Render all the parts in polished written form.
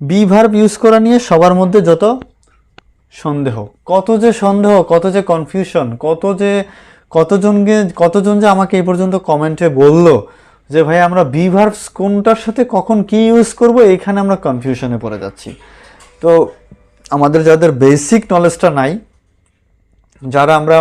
Be verb use করা নিয়ে সবার মধ্যে যত সন্দেহ, কত যে কনফিউশন, কতজন যে আমাকে এই পর্যন্ত কমেন্টে বললো যে ভাই আমরা বি ভার্বস কোনটার সাথে কখন কি ইউজ করব, এইখানে আমরা কনফিউশনে পড়ে যাচ্ছি। তো আমাদের যাদের বেসিক নলেজটা নাই, যারা আমরা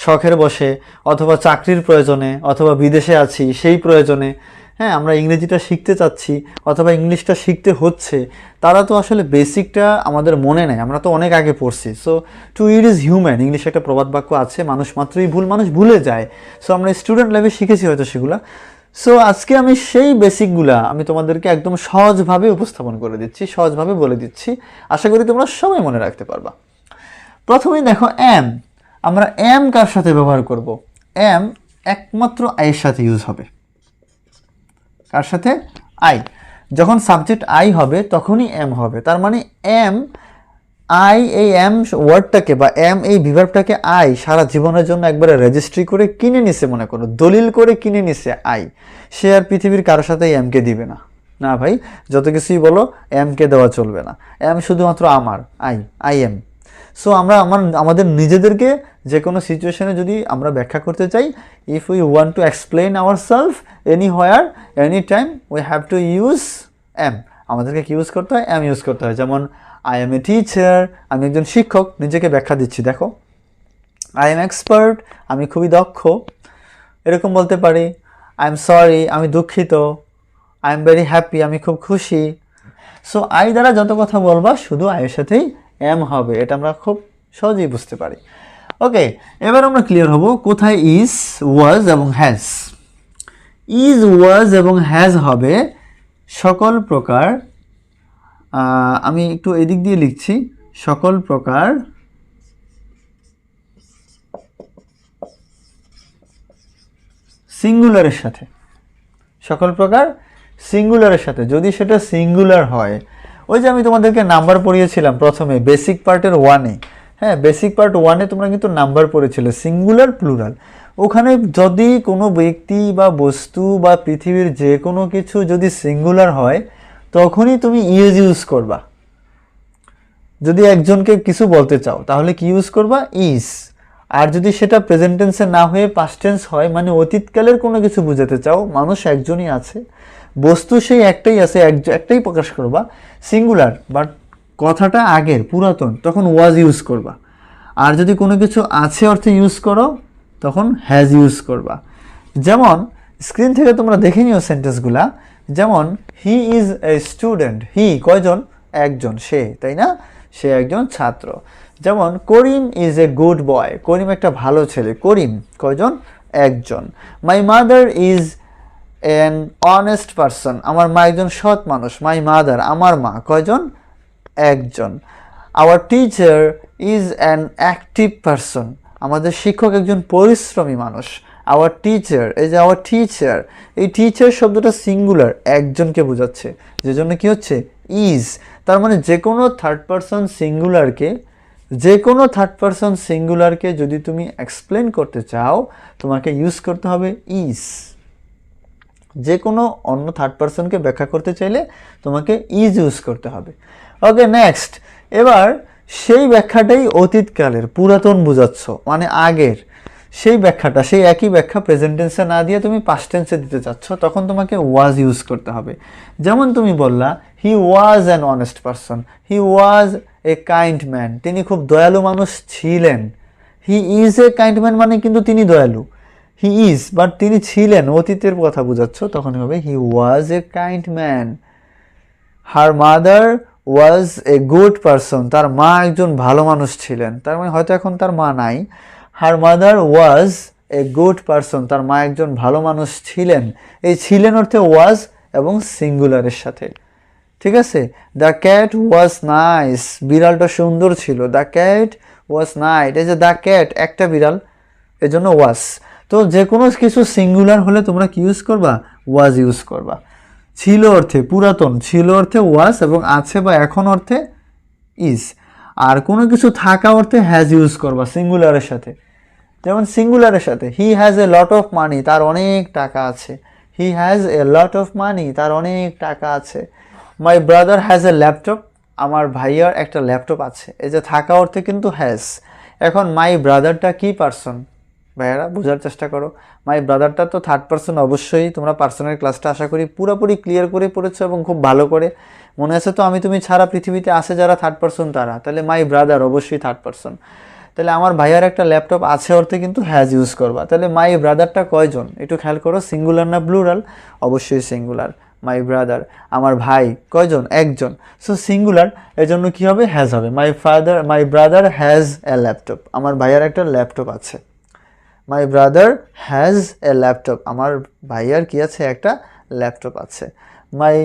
শখের বসে অথবা চাকরির প্রয়োজনে অথবা বিদেশে আছি সেই প্রয়োজনে, হ্যাঁ, আমরা ইংরেজিটা শিখতে চাচ্ছি অথবা ইংলিশটা শিখতে হচ্ছে, তারা তো আসলে বেসিকটা আমাদের মনে নেই, আমরা তো অনেক আগে পড়ছি। So to it is human, ইংলিশে একটা প্রবাদ বাক্য আছে, মানুষ মাত্রই ভুল, মানুষ ভুলে যায়। সো আমরা স্টুডেন্ট লাইফে শিখেছি হয়তো সেগুলা। সো আজকে আমি সেই বেসিকগুলা আমি তোমাদেরকে একদম সহজভাবে উপস্থাপন করে দিচ্ছি, সহজভাবে বলে দিচ্ছি, আশা করি তোমরা সবাই মনে রাখতে পারবা। প্রথমেই দেখো এম, আমরা এম কার সাথে ব্যবহার করব? এম একমাত্র আইয়ের সাথে ইউজ হবে। কার সাথে? আই। যখন সাবজেক্ট আই হবে তখনই এম হবে। তার মানে এম, আই, এই এম ওয়ার্ডটাকে বা এম এই ভিভার্বটাকে আই সারা জীবনের জন্য একবারে রেজিস্ট্রি করে কিনে নিছে, মনে করো দলিল করে কিনে নিছে আই। সে আর পৃথিবীর কারোর সাথে এমকে দিবে না। না ভাই, যত কিছুই বলো এমকে দেওয়া চলবে না। এম শুধুমাত্র আমার, আই এম। সো আমরা আমাদের নিজেদেরকে যে কোনো সিচুয়েশনে যদি আমরা ব্যাখ্যা করতে চাই, if we want to explain our self anywhere any time, we have to use M. আমাদেরকে কি ইউজ করতে হয়? এম ইউজ করতে হয়। যেমন আই এম এ টিচার, আমি একজন শিক্ষক, নিজেকে ব্যাখ্যা দিচ্ছি, দেখো। আই এম এক্সপার্ট, আমি খুবই দক্ষ, এরকম বলতে পারি। আই এম সরি, আমি দুঃখিত। আই এম ভেরি হ্যাপি, আমি খুব খুশি। সো আই দ্বারা যত কথা বলবা শুধু আইয়ের সাথেই এম হবে, এটা আমরা খুব সহজেই বুঝতে পারি। ওকে, এবার আমরা ক্লিয়ার হব কোথায় ইজ, ওয়াজ এবং হ্যাজ। ইজ, ওয়াজ এবং হ্যাজ হবে সকল প্রকার, আমি একটু এদিক দিয়ে লিখছি, সকল প্রকার সিঙ্গুলারের সাথে। সকল প্রকার সিঙ্গুলারের সাথে, যদি সেটা সিঙ্গুলার হয়। ওই যে আমি তোমাদেরকে নাম্বার পড়িয়েছিলাম প্রথমে বেসিক পার্টের ওয়ানে, হ্যাঁ, বেসিক পার্ট ওয়ানে তোমরা কিন্তু নাম্বার পড়েছিলে, সিঙ্গুলার প্লুরাল। ওখানে যদি কোনো ব্যক্তি বা বস্তু বা পৃথিবীর যে কোনো কিছু যদি সিঙ্গুলার হয় তখনই তুমি ইজ ইউজ করবা। যদি একজনকে কিছু বলতে চাও তাহলে কি ইউজ করবা? ইজ। আর যদি সেটা প্রেজেন্ট টেন্সে না হয়ে পাস্ট টেন্স হয়, মানে অতীতকালের কোনো কিছু বোঝাতে চাও, মানুষ একজনই আছে, বস্তু সেই একটাই আছে, একটাই প্রকাশ করবা, সিঙ্গুলার বাট কথাটা আগের পুরাতন, তখন ওয়াজ ইউজ করবা। আর যদি কোনো কিছু আছে অর্থে ইউজ করো তখন হ্যাজ ইউজ করবা। যেমন স্ক্রিন থেকে তোমরা দেখে নিও সেন্টেন্সগুলা। যেমন হি ইজ এ স্টুডেন্ট, হি কয়জন? একজন, সে, তাই না? সে একজন ছাত্র। যেমন করিম ইজ এ গুড বয়, করিম একটা ভালো ছেলে। করিম কয়জন? একজন। My mother is an honest person, আমার মা একজন সৎ মানুষ। মাই মাদার, আমার মা, কয়জন? একজন। Our teacher is an active person, আমাদের শিক্ষক একজন পরিশ্রমী মানুষ। আওয়ার টিচার, এই যে আওয়ার টিচার, এই টিচার শব্দটা সিঙ্গুলার, একজনকে বোঝাচ্ছে, যে জন্য কি হচ্ছে? ইজ। তার মানে যে কোনো থার্ড পারসন সিঙ্গুলারকে যদি তুমি এক্সপ্লেন করতে চাও তোমাকে ইউজ করতে হবে ইজ। যে কোনো অন্য থার্ড পারসনকে ব্যাখ্যা করতে চাইলে তোমাকে ইজ ইউজ করতে হবে। ওকে, নেক্সট। এবার সেই ব্যাখ্যাটাই অতীতকালের, পুরাতন বোঝাচ্ছ, মানে আগের সেই ব্যাখ্যাটা, সেই একই ব্যাখ্যা প্রেজেন্ট টেন্সে না দিয়ে তুমি পাস্ট টেন্সে দিতে চাচ্ছ, তখন তোমাকে ওয়াজ ইউজ করতে হবে। যেমন তুমি বললা he was an honest person, he was a kind man, তিনি খুব দয়ালু মানুষ ছিলেন। He is a kind man মানে কিন্তু তিনি দয়ালু, হি ইজ, বাট তিনি ছিলেন, অতীতের কথা বোঝাচ্ছ, তখন হবে he was a kind man. Her mother was a good person, তার মা একজন ভালো মানুষ ছিলেন। তার মানে হয়তো এখন তার মা নাই। হার mother was a good person, তার মা একজন ভালো মানুষ ছিলেন। এই ছিলেন অর্থে ওয়াজ এবং সিঙ্গুলারের সাথে, ঠিক আছে? দ্য ক্যাট ওয়াজ নাইস, বিড়ালটা সুন্দর ছিল। দ্য ক্যাট ওয়াজ নাইস, এই যে দ্য ক্যাট একটা বিড়াল, এজন্য ওয়াজ। তো যে কোনো কিছু সিঙ্গুলার হলে তোমরা কি ইউজ করবা? ওয়াজ ইউজ করবা। ছিল অর্থে, পুরাতন ছিল অর্থে ওয়াজ, এবং আছে বা এখন অর্থে ইজ। আর কোনো কিছু থাকা অর্থে হ্যাজ ইউজ করবা সিঙ্গুলারের সাথে। যেমন সিঙ্গুলারের সাথে he has a lot of money, তার অনেক টাকা আছে। He has a lot of money, তার অনেক টাকা আছে। My brother has a laptop, আমার ভাইয়ার একটা ল্যাপটপ আছে। এই যে থাকা অর্থে কিন্তু হ্যাজ। এখন মাই ব্রাদারটা কি পার্সন? ভাইয়ারা বোঝার চেষ্টা করো, মাই ব্রাদারটা তো থার্ড পার্সন অবশ্যই। তোমরা পার্সনের ক্লাসটা আশা করি পুরোপুরি ক্লিয়ার করে পড়েছো এবং খুব ভালো করে মনে আছে তো। আমি তুমি ছাড়া পৃথিবীতে আছে যারা থার্ড পার্সন তারা, তাহলে মাই ব্রাদার অবশ্যই থার্ড পার্সন। তাহলে আমার ভাইয়ার একটা ল্যাপটপ আছে অর্থে কিন্তু হ্যাজ ইউজ করবা। তাহলে মাই ব্রাদারটা কয়জন একটু খেয়াল করো, সিঙ্গুলার না প্লুরাল? অবশ্যই সিঙ্গুলার। মাই ব্রাদার, আমার ভাই কয়জন? একজন। সো সিঙ্গুলার, এর জন্য কী হবে? হ্যাজ হবে। My brother has a laptop, আমার ভাইয়ার একটা ল্যাপটপ আছে। My brother has a laptop, আমার ভাইয়ার কি আছে? একটা ল্যাপটপ আছে। My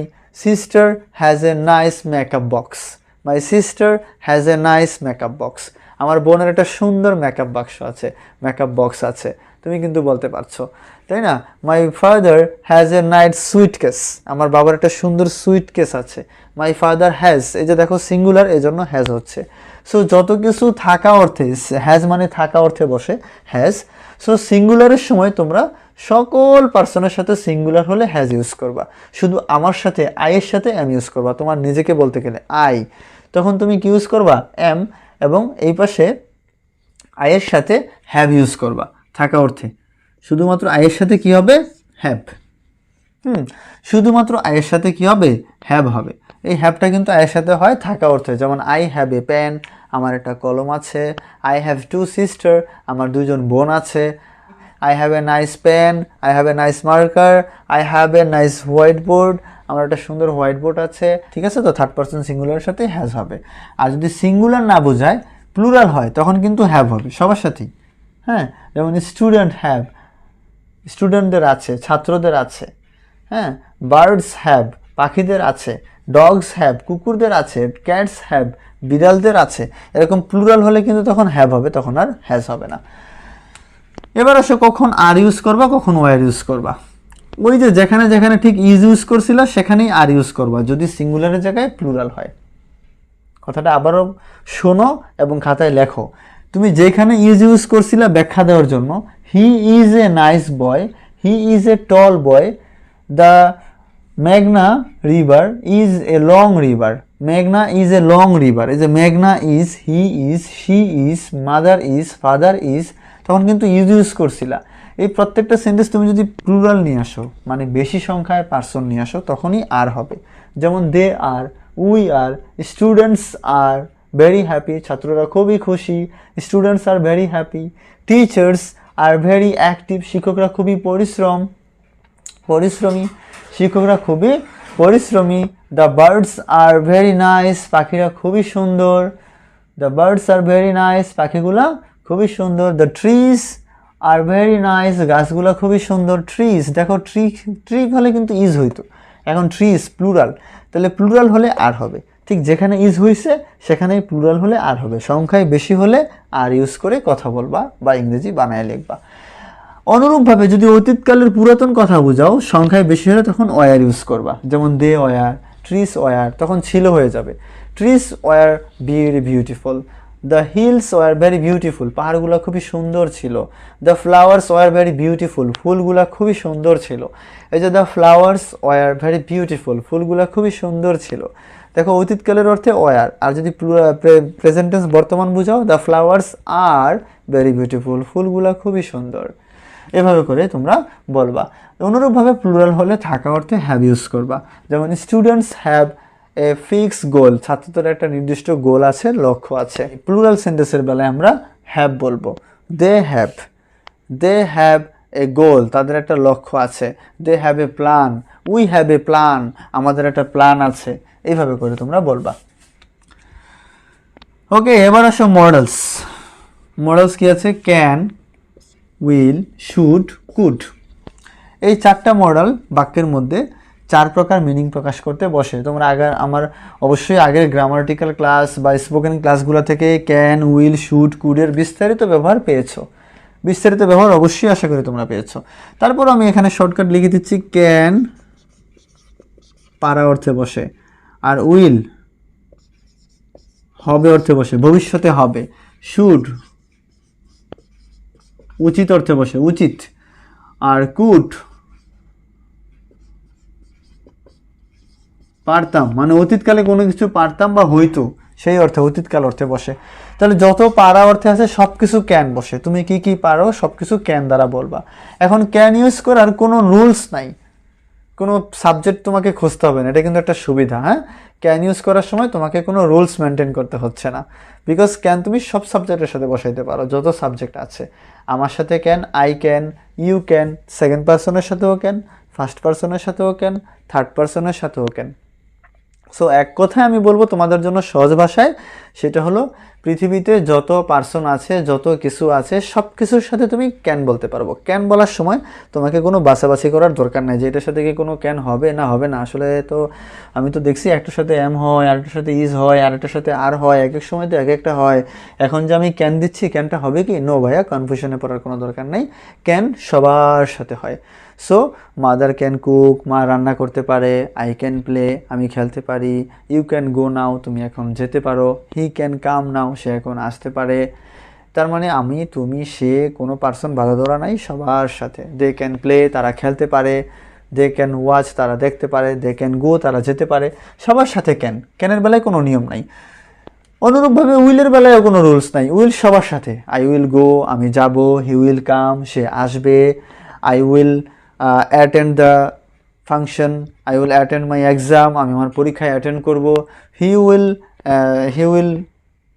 sister has a nice makeup box, my sister has a nice makeup box, আমার বোনের একটা সুন্দর মেকআপ বাক্স আছে, মেকআপ বক্স আছে। তুমি কিন্তু বলতে পারছো, তাই না? My father has a night suitcase, আমার বাবার একটা সুন্দর সুইটকেস আছে। মাই ফাদার হ্যাজ, এই যে দেখো সিঙ্গুলার, এই জন্য হ্যাজ হচ্ছে। সো যত কিছু থাকা অর্থে, হ্যাজ মানে থাকা অর্থে বসে হ্যাজ। সো সিঙ্গুলারের সময় তোমরা সকল পার্সনের সাথে সিঙ্গুলার হলে হ্যাজ ইউজ করবা। শুধু আমার সাথে, আইয়ের সাথে এম ইউজ করবা। তোমার নিজেকে বলতে গেলে আই, তখন তুমি কি ইউজ করবা? এম। এবং এই পাশে আইয়ের সাথে হ্যাভ ইউজ করবা থাকা অর্থে। শুধুমাত্র আইয়ের সাথে কি হবে? হ্যাভ। শুধুমাত্র আইয়ের সাথে কি হবে? হ্যাভ হবে। এই হ্যাভটা কিন্তু আইয়ের সাথে হয় থাকা অর্থে, যেমন আই হ্যাভ এ পেন, আমার একটা কলম আছে। আই হ্যাভ টু সিস্টার, আমার দুজন বোন আছে। I have a nice pen, I have a nice marker, I have a nice white board, আমার একটা সুন্দর হোয়াইট বোর্ড আছে। ঠিক আছে, তো থার্ড পার্সন সিঙ্গুলারের সাথে হ্যাজ হবে। আর যদি সিঙ্গুলার না বোঝায়, প্লুরাল হয়, তখন কিন্তু হ্যাভ হবে সবার সাথেই। হ্যাঁ, যেমন স্টুডেন্ট হ্যাভ, স্টুডেন্টদের আছে, ছাত্রদের আছে। হ্যাঁ, বার্ডস হ্যাভ, পাখিদের আছে। ডগস হ্যাভ, কুকুরদের আছে। ক্যাটস হ্যাভ, বিড়ালদের আছে। এরকম প্লুরাল হলে কিন্তু তখন হ্যাভ হবে, তখন আর হ্যাজ হবে না। এবার আসো, কখন আর ইউজ করবা, কখন ওয়ার ইউজ করবা। ওই যে যেখানে যেখানে ঠিক ইজ ইউজ করছিল সেখানেই আর ইউজ করবা, যদি সিঙ্গুলারের জায়গায় প্লুরাল হয়। কথাটা আবারও শোনো এবং খাতায় লেখো। তুমি যেখানে ইজ ইউজ করছিলা ব্যাখ্যা দেওয়ার জন্য, হি is a nice boy, he is A ton boy, the মেঘনা river is a long river, মেঘনা ইজ এ লং রিভার। এই যে মেঘনা is, he is, she is, mother is, father is, তখন কিন্তু ইজ ইউজ করছিলা। এই প্রত্যেকটা সেন্টেন্স তুমি যদি প্লুরাল নিয়ে আসো, মানে বেশি সংখ্যায় পার্সন নিয়ে আসো, তখনই আর হবে। যেমন they are, we are, students are very happy, ছাত্ররা খুবই খুশি। Students are very happy. Teachers are very active, শিক্ষকরা খুবই পরিশ্রমী, শিক্ষকরা খুবই পরিশ্রমী। The birds are very nice, পাখিরা খুবই সুন্দর। The birds are very nice, পাখিগুলা খুবই সুন্দর। The trees are very nice, গাছগুলা খুবই সুন্দর। ট্রিজ, দেখো ট্রি হলে কিন্তু ইজ হইতো, এখন ট্রিজ প্লুরাল, তাহলে প্লুরাল হলে আর হবে। ঠিক যেখানে ইজ হয়েছে সেখানেই প্লুরাল হলে আর হবে। সংখ্যায় বেশি হলে আর ইউজ করে কথা বলবা বা ইংরেজি বানায় লিখবা। অনুরূপভাবে যদি অতীতকালের পুরাতন কথা বোঝাও, সংখ্যায় বেশি হলে তখন ওয়ার ইউজ করবা। যেমন দে ওয়ার, ট্রিস ওয়ার, তখন ছিল হয়ে যাবে। Trees were very beautiful, the hills were very beautiful, পাহাড়গুলো খুবই সুন্দর ছিল। The flowers were very beautiful, ফুলগুলা খুবই সুন্দর ছিল। এই যে the flowers were very beautiful, ফুলগুলা খুবই সুন্দর ছিল। দেখো অতীতকালের অর্থে ওয়ার, আর যদি প্রেজেন্ট টেন্স বর্তমান বুঝাও, the flowers are very beautiful, ফুলগুলা খুবই সুন্দর। এভাবে করে তোমরা বলবা। অনুরূপভাবে প্লুরাল হলে থাকা অর্থে হ্যাভ ইউজ করবা। যেমন স্টুডেন্টস হ্যাভ এ ফিক্স গোল, ছাত্রদের একটা নির্দিষ্ট গোল আছে, লক্ষ্য আছে। প্লুরাল সেন্টেন্সের বেলায় আমরা হ্যাভ বলবো। দে হ্যাভ এ গোল, তাদের একটা লক্ষ্য আছে। They have a plan, we have a plan, আমাদের একটা প্ল্যান আছে। এইভাবে করে তোমরা বলবা। ওকে, এবার আসো মডেলস। মডেলস কি আছে? Can, will, should, could. এই চারটা মডেল বাক্যের মধ্যে চার প্রকার মিনিং প্রকাশ করতে বসে। তোমরা আমার অবশ্যই আগের গ্রামাটিক্যাল ক্লাস বা স্পোকেন ক্লাসগুলো থেকে ক্যান, উইল, শুড, কুডের বিস্তারিত ব্যবহার পেয়েছো। বিস্তারিত ব্যবহার অবশ্যই আশা করি তোমরা পেয়েছো। তারপর আমি এখানে শর্টকাট লিখে দিচ্ছি, ক্যান পারা অর্থে বসে, আর উইল হবে অর্থে বসে, ভবিষ্যতে হবে। শুড উচিত অর্থে বসে, উচিত। আর কুড পারতাম মানে অতীতকালে কোনো কিছু পারতাম বা হইতো, সেই অর্থে অতীতকাল অর্থে বসে। তাহলে যত পারা অর্থে আছে সব কিছু ক্যান বসে, তুমি কি কি পারো সব কিছু ক্যান দ্বারা বলবা। এখন ক্যান ইউজ করার কোনো রুলস নাই, কোনো সাবজেক্ট তোমাকে খুঁজতে হবে না, এটা কিন্তু একটা সুবিধা। হ্যাঁ, ক্যান ইউজ করার সময় তোমাকে কোনো রুলস মেনটেন করতে হচ্ছে না, বিকজ ক্যান তুমি সব সাবজেক্টের সাথে বসাইতে পারো, যত সাবজেক্ট আছে। আমার সাথে can, I can, you can, second পার্সনের সাথেও ক্যান, ফার্স্ট পার্সনের সাথেও ক্যান, থার্ড পার্সনের সাথেও ক্যান। সো এক কথায় আমি বলবো তোমাদের জন্য সহজ ভাষায়, সেটা হলো পৃথিবীতে যত পার্সন আছে, যত কিছু আছে, সব কিছুর সাথে তুমি ক্যান বলতে পারবো। ক্যান বলার সময় তোমাকে কোনো বাছাবাছি করার দরকার নেই যে এটার সাথে কি কোনো ক্যান হবে না হবে না। আসলে তো আমি তো দেখছি একটার সাথে এম হয়, আরেকটার সাথে ইজ হয়, আরেকটার সাথে আর হয়, এক এক সময় তো এক একটা হয়। এখন যে আমি ক্যান দিচ্ছি, ক্যানটা হবে কি? নো ভাইয়া, কনফিউশনে পড়ার কোনো দরকার নেই, ক্যান সবার সাথে হয়। সো মাদার ক্যান কুক, মা রান্না করতে পারে। আই ক্যান প্লে, আমি খেলতে পারি। ইউ ক্যান গো নাও, তুমি এখন যেতে পারো। হি ক্যান কাম নাও, সে এখন আসতে পারে। তার মানে আমি, তুমি, সে, কোনো পার্সন বাধা ধরা নাই, সবার সাথে। দে ক্যান প্লে, তারা খেলতে পারে। দে ক্যান ওয়াচ, তারা দেখতে পারে। দে ক্যান গো, তারা যেতে পারে। সবার সাথে ক্যান, ক্যানের বেলায় কোনো নিয়ম নাই। অনুরূপভাবে উইলের বেলায়ও কোনো রুলস নাই, উইল সবার সাথে। আই উইল গো, আমি যাব। হি উইল কাম, সে আসবে। I will attend the function, I will attend my exam, আমি আমার পরীক্ষায় অ্যাটেন্ড করব। He will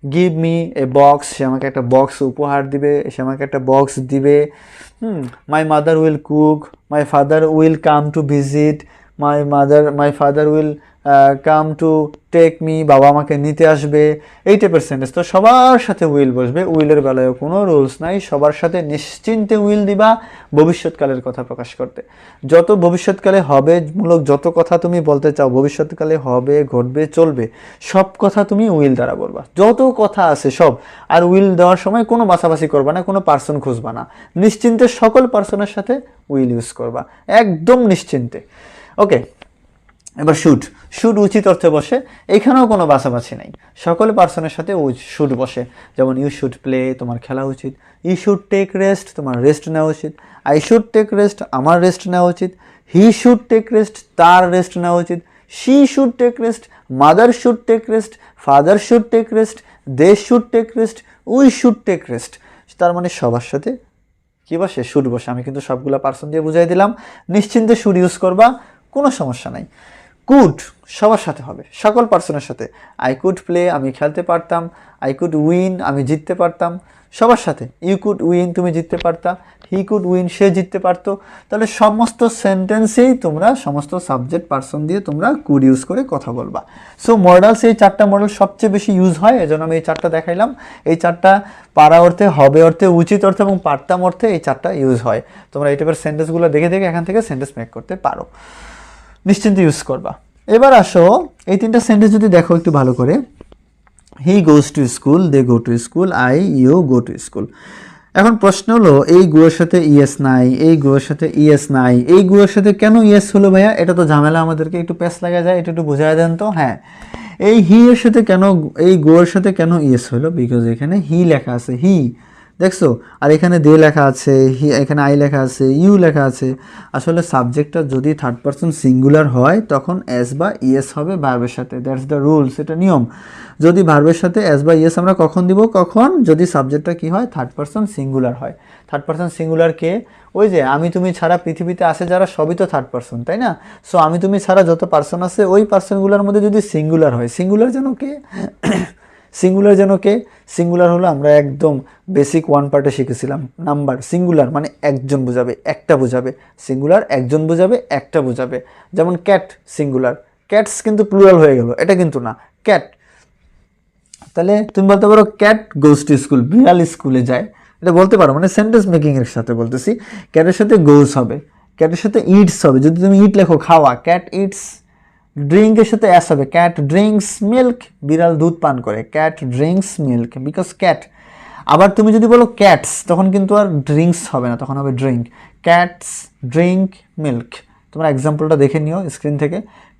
give me a box, সে আমাকে একটা বক্স উপহার দিবে, সে আমাকে একটা বক্স দিবে। My mother will cook, my father will come to visit, my father will come to take me, বাবা আমাকে নিতে আসবে। এই টাইপের সেন্টেন্স তো সবার সাথে উইল বসবে। উইলের বেলায়ও কোনো রুলস নাই, সবার সাথে নিশ্চিন্তে উইল দিবা ভবিষ্যৎকালের কথা প্রকাশ করতে। যত ভবিষ্যৎকালে হবে মূলক যত কথা তুমি বলতে চাও, ভবিষ্যৎকালে হবে, ঘটবে, চলবে, সব কথা তুমি উইল দ্বারা বলবা। যত কথা আছে সব। আর উইল দেওয়ার সময় কোনো বাছাবাছি করবা না, কোনো পার্সন খুঁজবা না, নিশ্চিন্তে সকল পার্সনের সাথে উইল ইউজ করবা, একদম নিশ্চিন্তে। ওকে, এবার শুড। শুড উচিত অর্থে বসে, এখানেও কোনো বাছাবাছি নাই, সকল পার্সনের সাথে শুড বসে। যেমন ইউ শুড প্লে, তোমার খেলা উচিত। ইউ শুড টেক রেস্ট, তোমার রেস্ট নেওয়া উচিত। আই শুড টেক রেস্ট, আমার রেস্ট নেওয়া উচিত। হি শুড টেক রেস্ট, তার রেস্ট নেওয়া উচিত। She should take rest, mother should take rest, father should take rest, they should take rest, we should take rest. তার মানে সবার সাথে কি বসে? শুড বসে। আমি কিন্তু সবগুলা পার্সন দিয়ে বুঝাই দিলাম, নিশ্চিন্তে শুড ইউজ করবা, কোনো সমস্যা নাই। কুড সবার সাথে হবে, সকল পার্সনের সাথে। আই কুড প্লে, আমি খেলতে পারতাম। আই কুড উইন, আমি জিততে পারতাম, সবার সাথে। ইউ কুড উইন, তুমি জিততে পারতা। হি কুড উইন, সে জিততে পারতো। তাহলে সমস্ত সেন্টেন্সেই তোমরা সমস্ত সাবজেক্ট পার্সন দিয়ে তোমরা কুড ইউজ করে কথা বলবা। সো মডালস, এই চারটা মডেল সবচেয়ে বেশি ইউজ হয়, এজন্য আমি এই চারটা দেখাইলাম। এই চারটা পারা অর্থে, হবে অর্থে, উচিত অর্থে এবং পারতাম অর্থে এই চারটা ইউজ হয়। তোমরা এই টাইপের সেন্টেন্সগুলো দেখে দেখে এখান থেকে সেন্টেন্স মেক করতে পারো, নিশ্চিন্তে ইউজ করবা। এবার আসো, এই তিনটা সেন্টেন্স যদি দেখো একটু ভালো করে। He goes to school, they go to school, I you go to school. এখন প্রশ্ন হলো, এই গুয়ের সাথে ইয়েস নাই, এই গুয়ের সাথে ইয়েস নাই, এই গুয়ের সাথে কেন ইয়েস হলো ভাইয়া? এটা তো ঝামেলা, আমাদেরকে একটু প্যাচ লাগা যায়, এটা একটু বোঝায় দেন তো। হ্যাঁ, এই হি এর সাথে কেন, এই গোয়ের সাথে কেন ইয়েস হলো? বিকজ এখানে হি লেখা আছে, হি, দেখছো? আর এখানে দে লেখা আছে, হি, এখানে আই লেখা আছে, ইউ লেখা আছে। আসলে সাবজেক্টটা যদি থার্ড পারসন সিঙ্গুলার হয় তখন এস বা ইয়েস হবে ভার্বের সাথে, দ্যাটস দ্য রুলস, এটা নিয়ম। যদি ভার্বের সাথে এস বা ইয়েস আমরা কখন দিব? কখন যদি সাবজেক্টটা কি হয়? থার্ড পারসন সিঙ্গুলার হয়। থার্ড পারসন সিঙ্গুলার কে? ওই যে আমি তুমি ছাড়া পৃথিবীতে আসে যারা, সবই তো থার্ড পারসন, তাই না? সো আমি তুমি ছাড়া যত পার্সন আছে ওই পার্সনগুলোর মধ্যে যদি সিঙ্গুলার হয়, সিঙ্গুলার যেন কে? সিঙ্গুলার যেন কে? সিঙ্গুলার হলো আমরা একদম বেসিক ওয়ান পার্টে শিখেছিলাম, নাম্বার। সিঙ্গুলার মানে একজন বোঝাবে, একটা বোঝাবে। সিঙ্গুলার একজন বোঝাবে, একটা বোঝাবে। যেমন ক্যাট সিঙ্গুলার, ক্যাটস কিন্তু প্লুরাল হয়ে গেল, এটা কিন্তু না, ক্যাট। তাহলে তুমি বলতে পারো ক্যাট গোজ টু স্কুল, বিড়াল স্কুলে যায়, এটা বলতে পারো। মানে সেন্টেন্স মেকিং এর সাথে বলতেছি। ক্যাটের সাথে গোজ হবে, ক্যাটের সাথে ইটস হবে, যদি তুমি ইট লেখো খাওয়া, ক্যাট ইটস। ড্রিঙ্কের সাথে অ্যাস হবে, ক্যাট ড্রিঙ্কস মিল্ক, বিড়াল দুধ পান করে, cat drinks milk, because cat. আবার তুমি যদি বলো ক্যাটস, তখন কিন্তু আর ড্রিঙ্কস হবে না, তখন হবে ড্রিঙ্ক। Cats drink milk. তোমরা এক্সাম্পলটা দেখে নিও স্ক্রিন থেকে।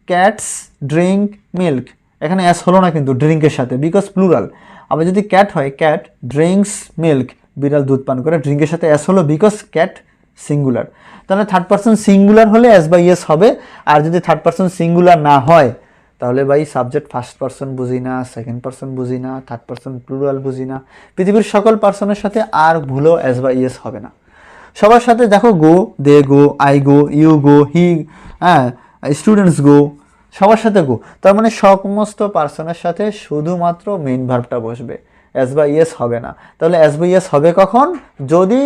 ক্যাটস ড্রিঙ্ক মিল্ক, এখানে অ্যাস হলো না কিন্তু ড্রিঙ্কের সাথে, বিকজ প্লুরাল। আবার যদি ক্যাট হয়, ক্যাট ড্রিঙ্কস মিল্ক, বিড়াল দুধ পান করে, ড্রিঙ্কের সাথে অ্যাস হলো বিকজ ক্যাট সিঙ্গুলার। তাহলে থার্ড পারসন সিঙ্গুলার হলে এস বা ইয়েস হবে। আর যদি থার্ড পারসন সিঙ্গুলার না হয় তাহলে ভাই সাবজেক্ট ফার্স্ট পারসন বুঝি না, সেকেন্ড পারসন বুঝি না, থার্ড পারসন প্লুরাল বুঝি না, পৃথিবীর সকল পার্সনের সাথে আর ভুলও অ্যাজ বা ইয়েস হবে না। সবার সাথে দেখো গো, দে গো, আই গো, ইউ গো, হি, হ্যাঁ, স্টুডেন্টস গো, সবার সাথে গো। তার মানে সমস্ত পার্সনের সাথে শুধুমাত্র মেইন ভার্বটা বসবে, অ্যাজ বা ইয়েস হবে না। তাহলে অ্যাজ বা ইয়েস হবে কখন? যদি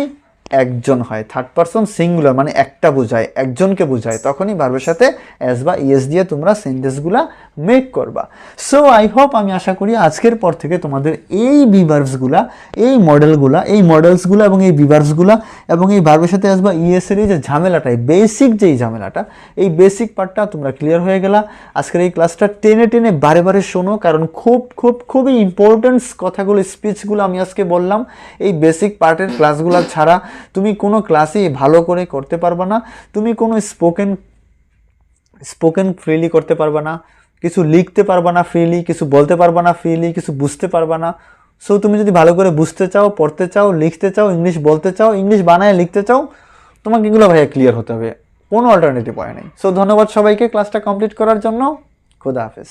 একজন হয়, থার্ড পারসন সিঙ্গুলার মানে একটা বোঝায়, একজনকে বোঝায়, তখনই ভার্বের সাথে অ্যাজ বা ইয়েস দিয়ে তোমরা সেন্টেন্সগুলা মেক করবা। সো আই হোপ, আমি আশা করি আজকের পর থেকে তোমাদের এই বিভার্বসগুলা, এই মডেলগুলা, এই মডেলসগুলো এবং এই বিভার্বসগুলা এবং এই ভার্বের সাথে অ্যাজ বা ইয়েসের এই যে ঝামেলাটা, বেসিক যেই ঝামেলাটা, এই বেসিক পার্টটা তোমরা ক্লিয়ার হয়ে গেলা। আজকের এই ক্লাসটা টেনে টেনে বারে বারে শোনো, কারণ খুবই ইম্পর্টেন্ট কথাগুলো, স্পিচগুলো আমি আজকে বললাম। এই বেসিক পার্টের ক্লাসগুলো ছাড়া তুমি কোনো ক্লাসই ভালো করে করতে পারবে না, তুমি কোনো স্পোকেন ফ্রিলি করতে পারবে না, কিছু লিখতে পারবে না ফ্রিলি, কিছু বলতে পারবে না ফ্রিলি, কিছু বুঝতে পারবে না। সো তুমি যদি ভালো করে বুঝতে চাও, পড়তে চাও, লিখতে চাও, ইংলিশ বলতে চাও, ইংলিশ বানায় লিখতে চাও, তোমাকে এগুলো ভাইয়া ক্লিয়ার হতে হবে, কোনো অল্টারনেটিভ হয় নাই। সো ধন্যবাদ সবাইকে ক্লাসটা কমপ্লিট করার জন্য। খোদা হাফেজ।